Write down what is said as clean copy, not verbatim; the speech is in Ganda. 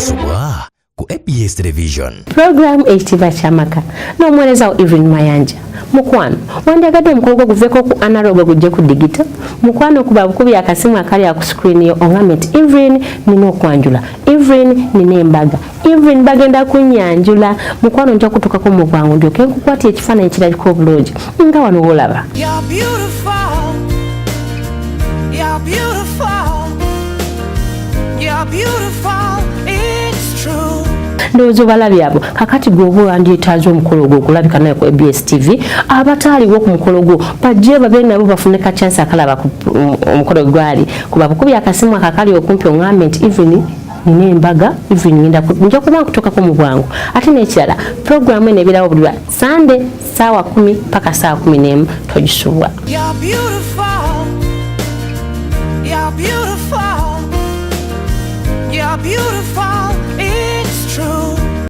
Subwa ku ABS Television. Program Ekitiibwa Kyamaka n'omuweereza wa Evelyn Mayanja. Mukwano wandyagadde omukolo guveko ku analog gujje ku digital. Mukwano kuba bukubi akasimu akali ku screen yo ongambe nti Evelyn nina okwanjula, Evelyn nina embaga, Evelyn bagenda kunyanjula. Mukwano nja kutukako mu bwangu ndyoke nkukwatira ekifaananyi kirabika obulungi nga wano wolaba. You're beautiful, you're beautiful, you're beautiful, it's true. Ndowooza balabye abo kakati gwoba wandyetaaza omukolo gwo okulabika naye ku ABS TV abataaliwo ku mukolo gwo bajje babe nabo bafune ka chance akalaba ku omukolo gwali kuba bukubi akasimu akakali okumpi ongambe nti Evelyn nina embaga, Evelyn nja kuba nkutokako mu bwangu. Ate n'ekirala programu eno ebirawo buli lwa Sunday ssaawa 10 paka ssaawa 11 togisubwa. You're beautiful, you're beautiful, you're beautiful.